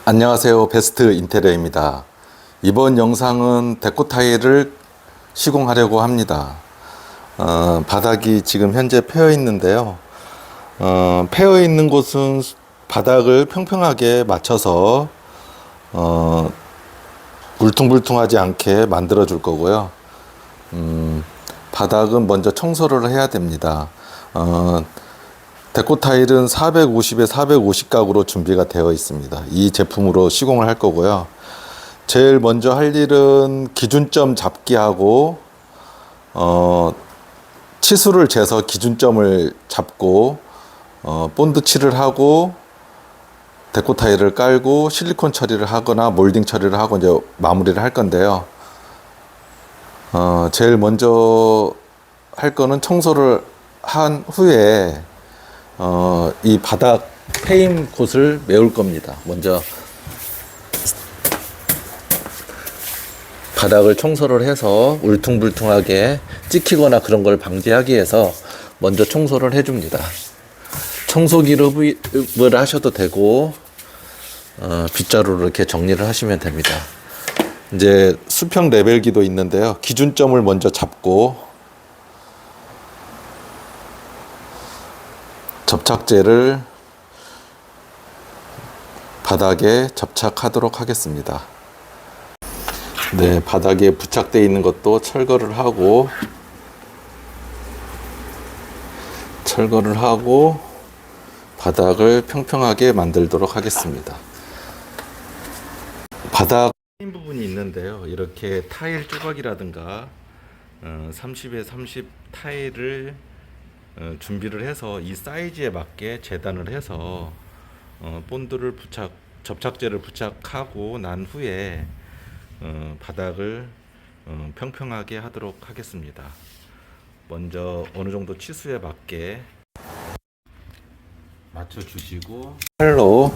안녕하세요. 베스트 인테리어입니다. 이번 영상은 데코 타일을 시공하려고 합니다. 바닥이 지금 현재 패여 있는데요. 패여 있는 곳은 바닥을 평평하게 맞춰서 울퉁불퉁하지 않게 만들어 줄 거고요. 바닥은 먼저 청소를 해야 됩니다. 데코 타일은 450에 450 각으로 준비가 되어 있습니다. 이 제품으로 시공을 할 거고요. 제일 먼저 할 일은 기준점 잡기 하고 치수를 재서 기준점을 잡고 본드 칠을 하고 데코 타일을 깔고 실리콘 처리를 하거나 몰딩 처리를 하고 이제 마무리를 할 건데요. 제일 먼저 할 거는 청소를 한 후에 이 바닥 패인 곳을 메울 겁니다. 먼저 바닥을 청소를 해서 울퉁불퉁하게 찍히거나 그런 걸 방지하기 위해서 먼저 청소를 해줍니다. 청소기를 하셔도 되고 빗자루로 이렇게 정리를 하시면 됩니다. 이제 수평 레벨기도 있는데요. 기준점을 먼저 잡고 접착제를 바닥에 접착하도록 하겠습니다. 네, 바닥에 부착되어 있는 것도 철거를 하고 바닥을 평평하게 만들도록 하겠습니다. 바닥 부분이 있는데요. 이렇게 타일 조각이라든가 30에 30 타일을 준비를 해서 이 사이즈에 맞게 재단을 해서 본드를 접착제를 부착하고 난 후에 바닥을 평평하게 하도록 하겠습니다. 먼저 어느 정도 치수에 맞게 맞춰 주시고 칼로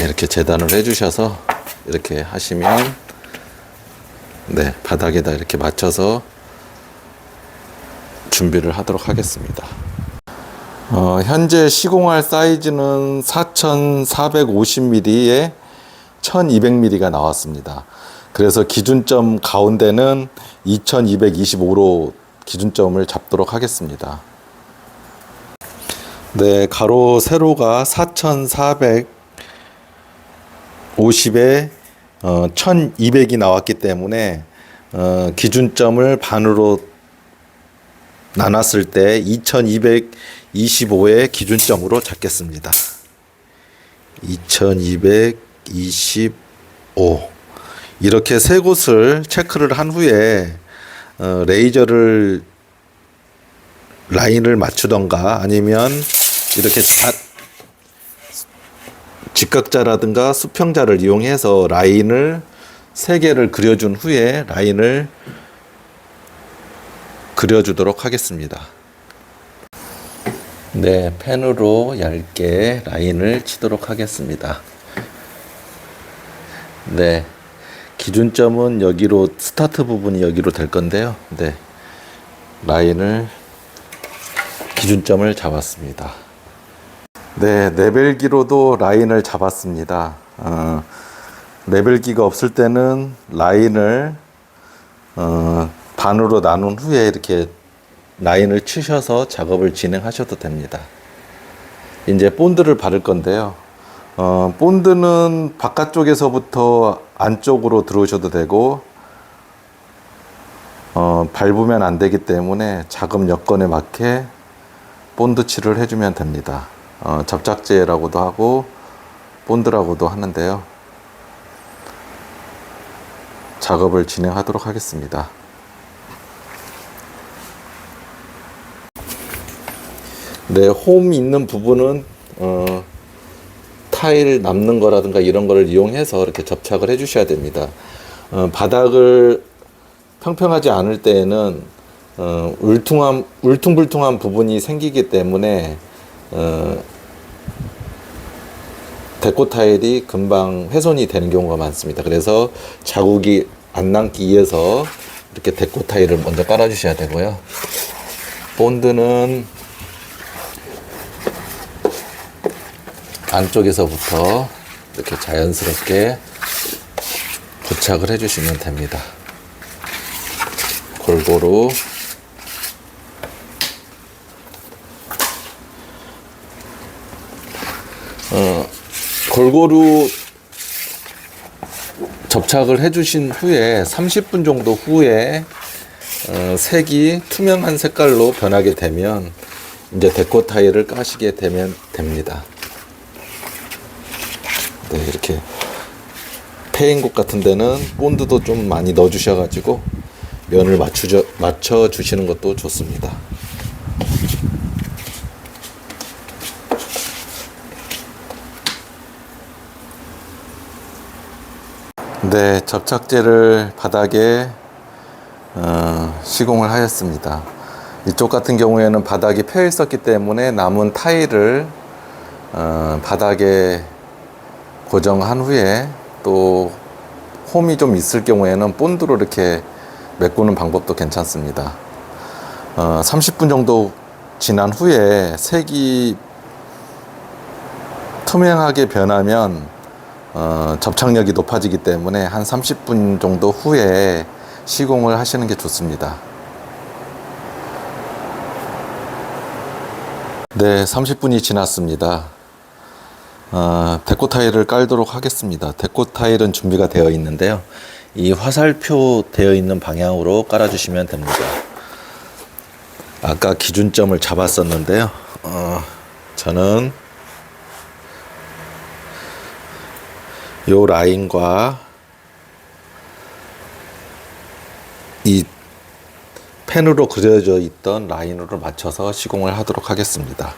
이렇게 재단을 해 주셔서 이렇게 하시면 바닥에다 이렇게 맞춰서 준비를 하도록 하겠습니다. 현재 시공할 사이즈는 4450mm에 1200mm가 나왔습니다. 그래서 기준점 가운데는 2225로 기준점을 잡도록 하겠습니다. 가로 세로가 4450에 1200이 나왔기 때문에 기준점을 반으로 나눴을 때 2225의 기준점으로 잡겠습니다. 2225 이렇게 세 곳을 체크를 한 후에 레이저를 라인을 맞추던가 아니면 이렇게 직각자라든가 수평자를 이용해서 라인을 3개를 그려준 후에 라인을 그려주도록 하겠습니다. 펜으로 얇게 라인을 치도록 하겠습니다. 기준점은 여기로 스타트 부분이 여기로 될 건데요. 라인을 기준점을 잡았습니다. 레벨기로도 라인을 잡았습니다. 레벨기가 없을 때는 라인을 반으로 나눈 후에 이렇게 라인을 치셔서 작업을 진행하셔도 됩니다. 이제 본드를 바를 건데요. 본드는 바깥쪽에서부터 안쪽으로 들어오셔도 되고 밟으면 안 되기 때문에 작업 여건에 맞게 본드 칠을 해주면 됩니다. 접착제라고도 하고 본드라고도 하는데요. 작업을 진행하도록 하겠습니다. 홈 있는 부분은 타일 남는 거라든가 이런 거를 이용해서 이렇게 접착을 해 주셔야 됩니다. 바닥을 평평하지 않을 때에는 울퉁불퉁한 부분이 생기기 때문에 데코 타일이 금방 훼손이 되는 경우가 많습니다. 그래서 자국이 안 남기 위해서 이렇게 데코 타일을 먼저 깔아 주셔야 되고요. 본드는 안쪽에서부터 이렇게 자연스럽게 부착을 해주시면 됩니다. 골고루 골고루 접착을 해주신 후에 30분 정도 후에 색이 투명한 색깔로 변하게 되면 이제 데코 타일을 까시게 되면 됩니다. 네, 이렇게 패인곳 같은 데는 본드도 좀 많이 넣어 주셔가지고 면을 맞춰 주시는 것도 좋습니다. 네, 접착제를 바닥에 시공을 하였습니다. 이쪽 같은 경우에는 바닥이 펴 있었기 때문에 남은 타일을 바닥에 고정한 후에 또 홈이 좀 있을 경우에는 본드로 이렇게 메꾸는 방법도 괜찮습니다. 30분 정도 지난 후에 색이 투명하게 변하면 접착력이 높아지기 때문에 한 30분 정도 후에 시공을 하시는 게 좋습니다. 네, 30분이 지났습니다. 데코 타일을 깔도록 하겠습니다. 데코 타일은 준비가 되어 있는데요. 이 화살표 되어 있는 방향으로 깔아주시면 됩니다. 아까 기준점을 잡았었는데요. 저는 요 라인과 이 펜으로 그려져 있던 라인으로 맞춰서 시공을 하도록 하겠습니다.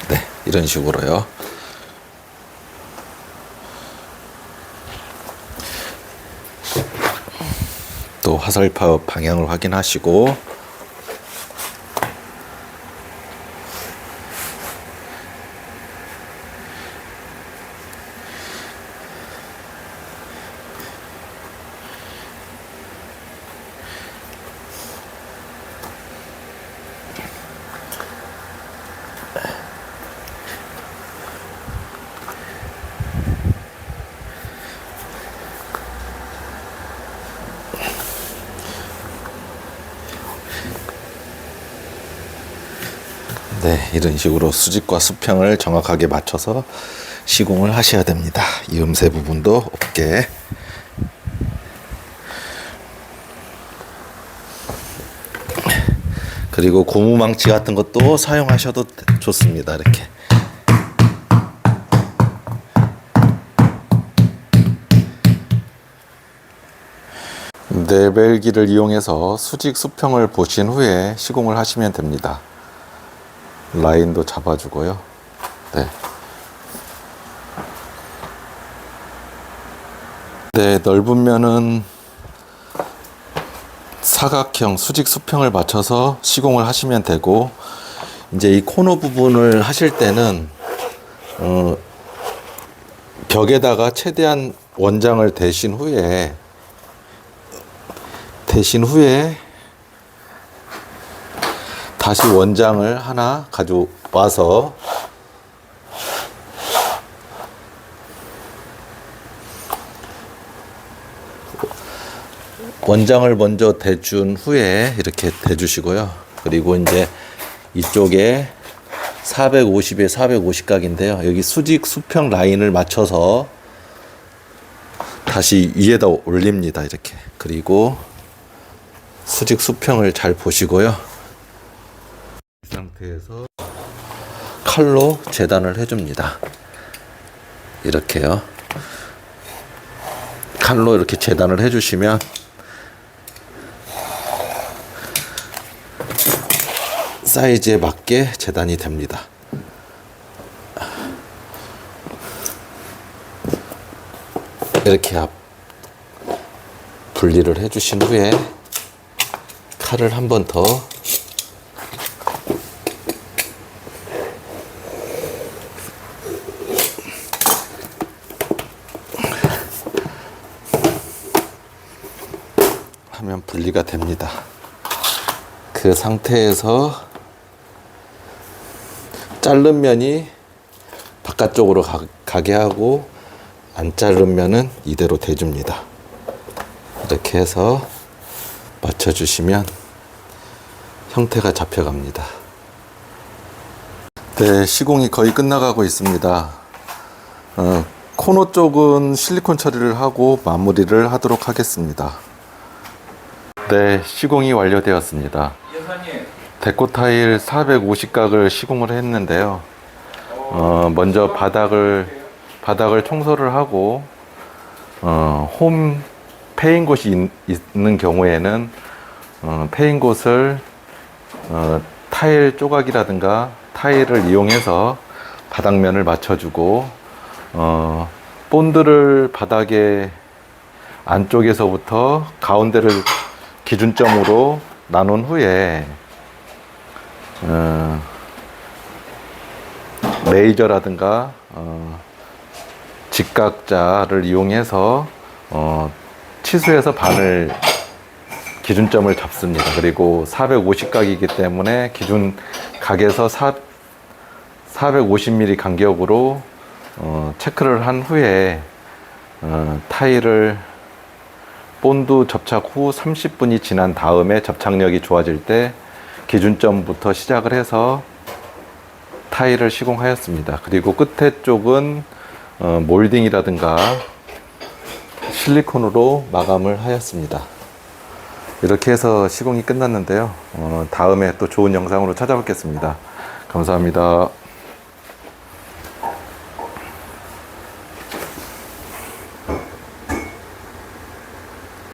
네, 이런 식으로요. 또 화살표 방향을 확인하시고 네, 이런 식으로 수직과 수평을 정확하게 맞춰서 시공을 하셔야 됩니다. 이 음세 부분도 없게. 그리고 고무망치 같은 것도 사용하셔도 좋습니다. 이렇게. 네벨기를 이용해서 수직 수평을 보신 후에 시공을 하시면 됩니다. 라인도 잡아주고요. 네. 네, 넓은 면은 사각형 수직 수평을 맞춰서 시공을 하시면 되고, 이제 이 코너 부분을 하실 때는 벽에다가 최대한 원장을 대신 후에 다시 원장을 하나 가져와서 원장을 먼저 대준 후에 이렇게 대주시고요. 그리고 이제 이쪽에 450에 450각인데요. 여기 수직 수평 라인을 맞춰서 다시 위에다 올립니다. 이렇게. 그리고 수직 수평을 잘 보시고요. 이 상태에서 칼로 재단을 해줍니다. 이렇게요. 칼로 이렇게 재단을 해주시면 사이즈에 맞게 재단이 됩니다. 이렇게 분리를 해주신 후에 칼을 한 번 더 하면 분리가 됩니다. 그 상태에서 자른 면이 바깥쪽으로 가게 하고 안 자른 면은 이대로 대줍니다. 이렇게 해서 맞춰주시면 형태가 잡혀갑니다. 네, 시공이 거의 끝나가고 있습니다. 코너 쪽은 실리콘 처리를 하고 마무리를 하도록 하겠습니다. 네, 시공이 완료되었습니다. 데코 타일 450각을 시공을 했는데요. 먼저 바닥을 청소를 하고 홈 패인 곳이 있는 경우에는 패인 곳을 타일 조각이라든가 타일을 이용해서 바닥면을 맞춰주고 본드를 바닥의 안쪽에서부터 가운데를 기준점으로 나눈 후에 레이저라든가 직각자를 이용해서 치수에서 반을 기준점을 잡습니다. 그리고 450각이기 때문에 기준 각에서 450mm 간격으로 체크를 한 후에 타일을 본드 접착 후 30분이 지난 다음에 접착력이 좋아질 때 기준점부터 시작을 해서 타일을 시공하였습니다. 그리고 끝에 쪽은 몰딩이라든가 실리콘으로 마감을 하였습니다. 이렇게 해서 시공이 끝났는데요. 다음에 또 좋은 영상으로 찾아뵙겠습니다. 감사합니다.